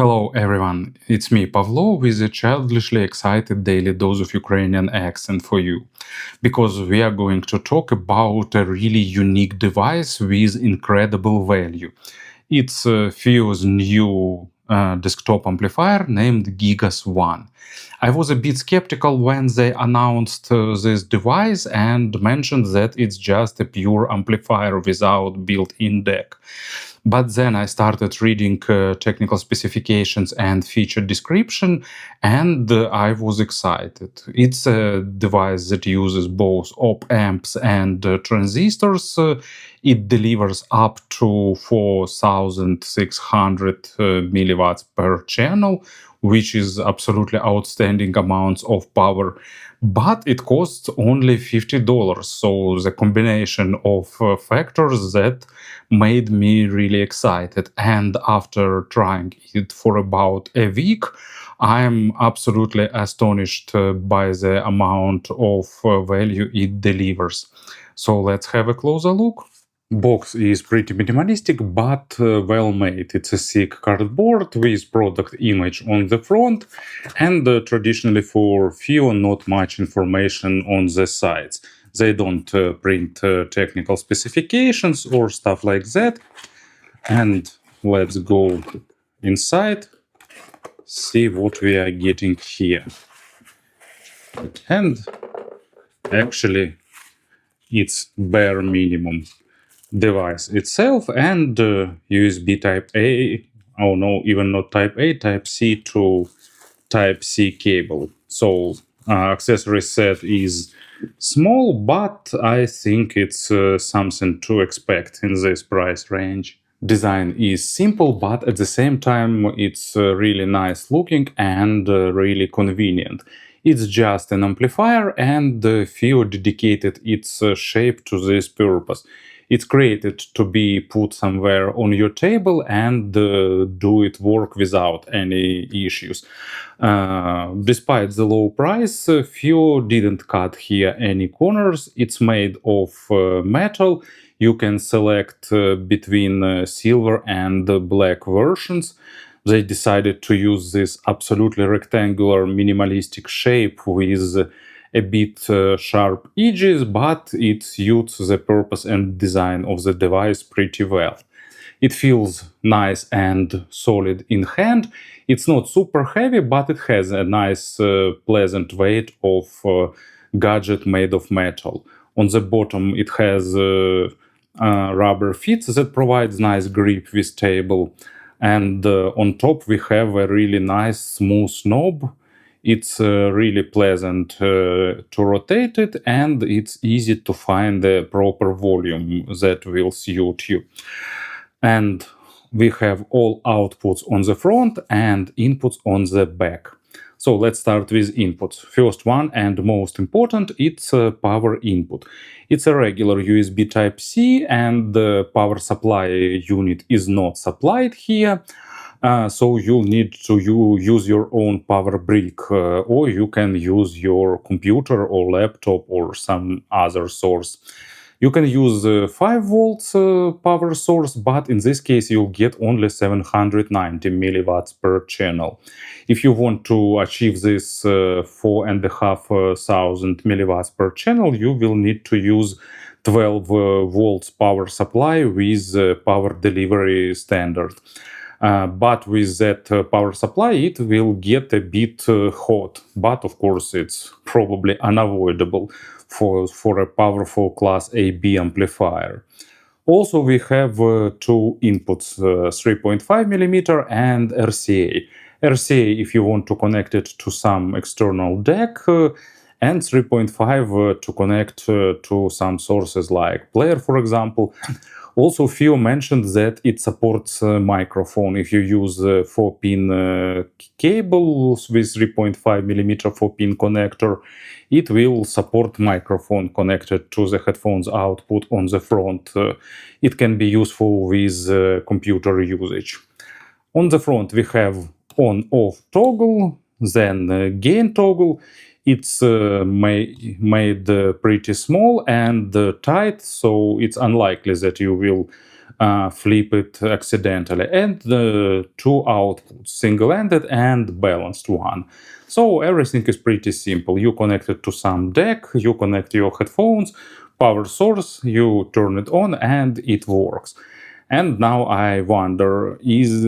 Hello everyone, it's me Pavlo with a childishly excited daily dose of Ukrainian accent for you, because we are going to talk about a really unique device with incredible value. It's FiiO's new desktop amplifier named Gigas One. I was a bit skeptical when they announced this device and mentioned that it's just a pure amplifier without built-in DEC. But then I started reading technical specifications and feature description, and I was excited. It's a device that uses both op amps and transistors. It delivers up to 4,600 milliwatts per channel, which is absolutely outstanding amounts of power. But it costs only $50. So the combination of factors that made me really excited. And after trying it for about a week, I'm absolutely astonished by the amount of value it delivers. So let's have a closer look. Box is pretty minimalistic but well made. It's a thick cardboard with product image on the front, and traditionally for FiiO not much information on the sides. They don't print technical specifications or stuff like that. And let's go inside, see what we are getting here. And actually it's bare minimum device itself and USB type A, oh no, even not type A, type C to type C cable. So accessory set is small, but I think it's something to expect in this price range. Design is simple, but at the same time it's really nice looking and really convenient. It's just an amplifier, and FiiO dedicated its shape to this purpose. It's created to be put somewhere on your table and do it work without any issues. Despite the low price, FiiO didn't cut here any corners. It's made of metal. You can select between silver and black versions. They decided to use this absolutely rectangular minimalistic shape with a bit sharp edges, but it suits the purpose and design of the device pretty well. It feels nice and solid in hand. It's not super heavy, but it has a nice pleasant weight of gadget made of metal. On the bottom it has rubber feet that provides nice grip with table. And on top we have a really nice smooth knob. It's really pleasant to rotate it, and it's easy to find the proper volume that will suit you. And we have all outputs on the front and inputs on the back. So let's start with inputs. First one and most important, it's power input. It's a regular USB Type-C, and the power supply unit is not supplied here. So you'll need to use your own power brick, or you can use your computer or laptop or some other source. You can use 5 volts power source, but in this case you'll get only 790 milliwatts per channel. If you want to achieve this 4,500 milliwatts per channel, you will need to use 12 volts power supply with power delivery standard. But with that power supply, it will get a bit hot. But of course, it's probably unavoidable for a powerful Class AB amplifier. Also, we have two inputs, 3.5mm and RCA. RCA if you want to connect it to some external DEC, and 3.5 to connect to some sources like player, for example. Also, FiiO mentioned that it supports microphone. If you use 4-pin cables with 3.5mm 4-pin connector, it will support microphone connected to the headphones output on the front. It can be useful with computer usage. On the front we have on-off toggle, then gain toggle. It's made pretty small and tight, so it's unlikely that you will flip it accidentally, and the two outputs, single-ended and balanced one. So everything is pretty simple. You connect it to some deck, you connect your headphones, power source, you turn it on, and it works. And now I wonder, is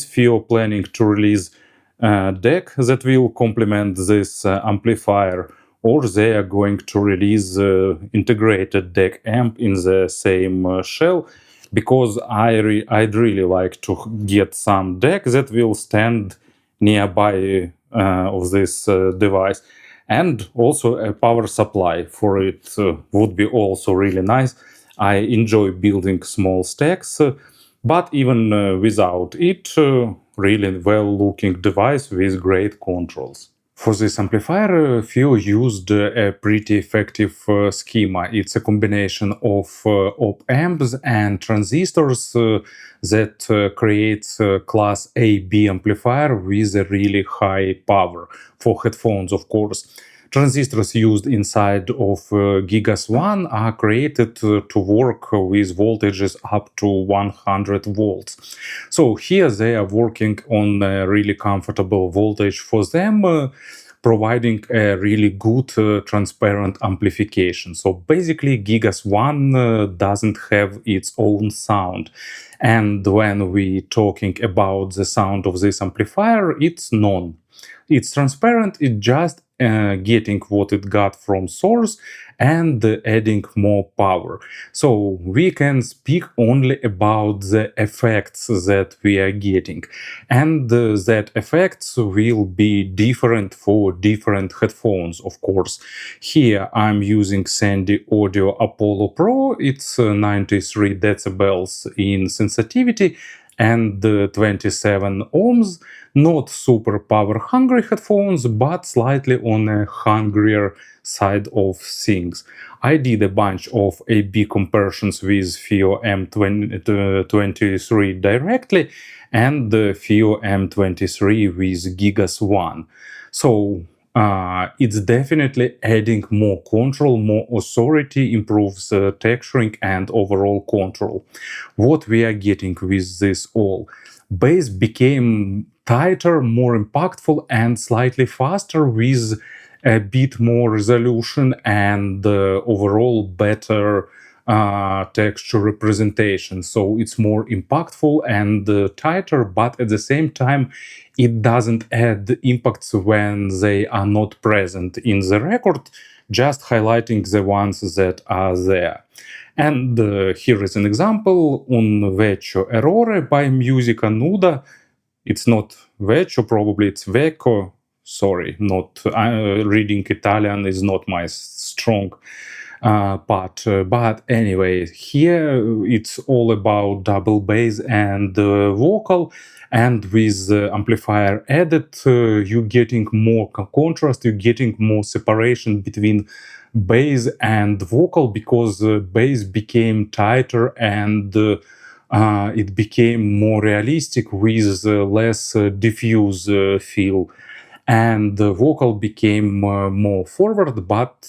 FiiO planning to release a deck that will complement this amplifier, or they are going to release integrated deck amp in the same shell? Because I'd really like to get some deck that will stand nearby of this device, and also a power supply for it would be also really nice. I enjoy building small stacks, but even without it, really well-looking device with great controls. For this amplifier, FiiO used a pretty effective schema. It's a combination of op-amps and transistors that creates a class AB amplifier with a really high power for headphones, of course. Transistors used inside of Gigas 1 are created to work with voltages up to 100 volts. So here they are working on a really comfortable voltage for them, providing a really good transparent amplification. So basically Gigas 1 doesn't have its own sound. And when we talking about the sound of this amplifier, it's none. It's transparent, it's just getting what it got from source and adding more power. So we can speak only about the effects that we are getting. And that effects will be different for different headphones, of course. Here I'm using Sandy Audio Apollo Pro. It's 93 decibels in sensitivity and 27 ohms. Not super power hungry headphones, but slightly on a hungrier side of things. I did a bunch of A/B comparisons with FiiO M23 directly and the FiiO M23 with Gigas 1. So it's definitely adding more control, more authority, improves texturing and overall control. What we are getting with this all? Bass became tighter, more impactful, and slightly faster with a bit more resolution and overall better texture representation. So it's more impactful and tighter, but at the same time, it doesn't add impacts when they are not present in the record, just highlighting the ones that are there. And here is an example on vecchio errore by Musica nuda. It's not vecchio, probably it's vecchio. Sorry, not reading Italian is not my strong part. But anyway, here it's all about double bass and vocal. And with amplifier added, you're getting more contrast, you're getting more separation between bass and vocal, because bass became tighter and it became more realistic with less diffuse feel. And the vocal became more forward, but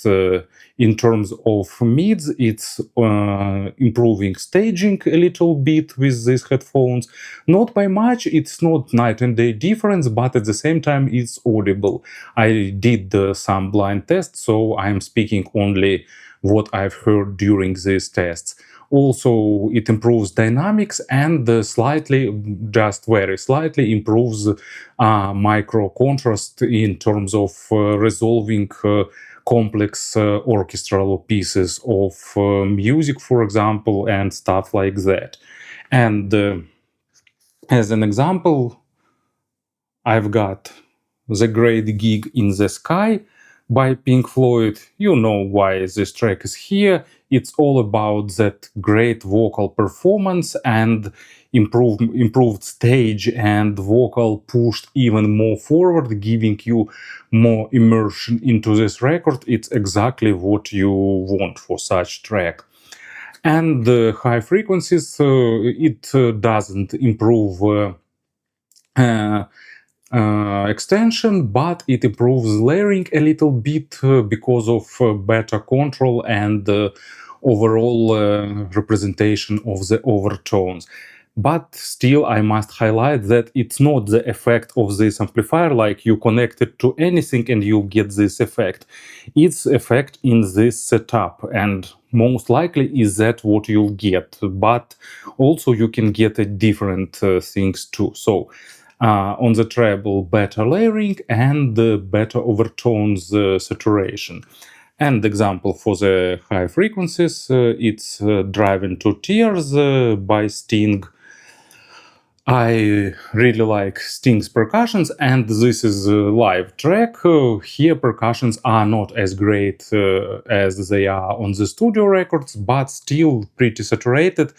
in terms of mids, it's improving staging a little bit with these headphones. Not by much, it's not night and day difference, but at the same time, it's audible. I did some blind tests, so I'm speaking only what I've heard during these tests. Also, it improves dynamics and slightly, just very slightly, improves micro contrast in terms of resolving complex orchestral pieces of music, for example, and stuff like that. And as an example, I've got The Great Gig in the Sky by Pink Floyd. You know why this track is here. It's all about that great vocal performance and improved stage and vocal pushed even more forward, giving you more immersion into this record. It's exactly what you want for such track. And the high frequencies, it doesn't improve extension, but it improves layering a little bit because of better control and overall representation of the overtones. But still, I must highlight that it's not the effect of this amplifier, like you connect it to anything and you get this effect. It's effect in this setup, and most likely is that what you'll get. But also you can get different things too. So on the treble, better layering and better overtones saturation. And example for the high frequencies, it's Driven to Tears by Sting. I really like Sting's percussions, and this is a live track. Here, percussions are not as great as they are on the studio records, but still pretty saturated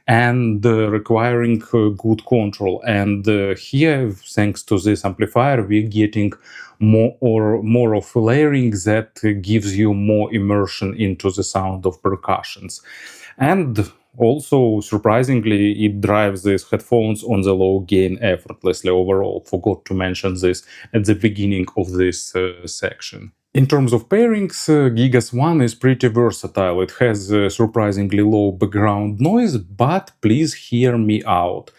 and requiring good control. And here, thanks to this amplifier, we're getting more of layering that gives you more immersion into the sound of percussions. And also, surprisingly, it drives these headphones on the low gain effortlessly overall. Forgot to mention this at the beginning of this section. In terms of pairings, Gigas 1 is pretty versatile. It has surprisingly low background noise, but please hear me out.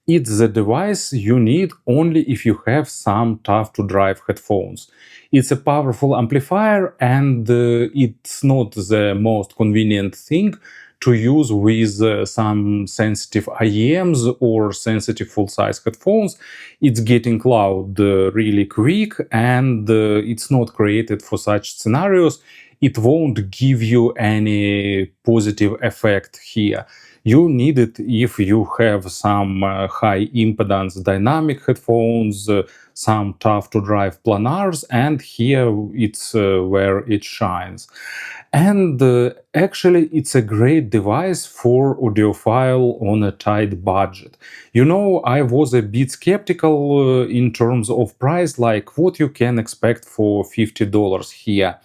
It's the device you need only if you have some tough to drive headphones. It's a powerful amplifier, and it's not the most convenient thing to use with some sensitive IEMs or sensitive full-size headphones. It's getting loud really quick, and it's not created for such scenarios. It won't give you any positive effect here. You need it if you have some high impedance dynamic headphones, some tough to drive planars, and here it's where it shines. And actually, it's a great device for audiophile on a tight budget. You know, I was a bit skeptical in terms of price, like what you can expect for $50 here.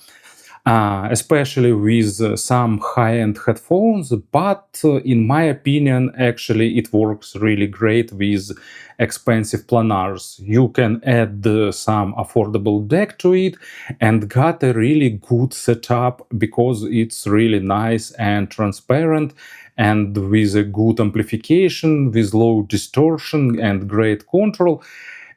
Especially with some high-end headphones, but in my opinion, actually it works really great with expensive planars. You can add some affordable deck to it and got a really good setup because it's really nice and transparent and with a good amplification, with low distortion and great control.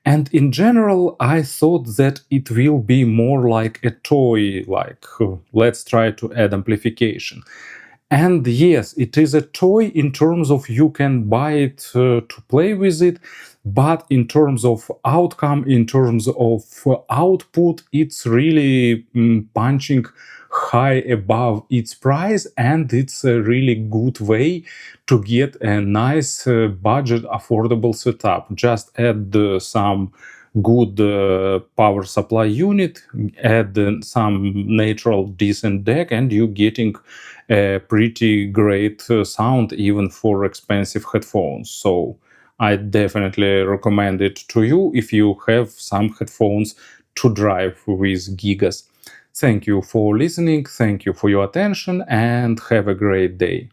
And in general, I thought that it will be more like a toy, like let's try to add amplification. And yes, it is a toy in terms of you can buy it to play with it, but in terms of outcome, in terms of output, it's really punching high above its price, and it's a really good way to get a nice budget affordable setup. Just add some good power supply unit, add some natural decent deck, and you're getting a pretty great sound even for expensive headphones. So I definitely recommend it to you if you have some headphones to drive with Gigas. Thank you for listening, thank you for your attention, and have a great day.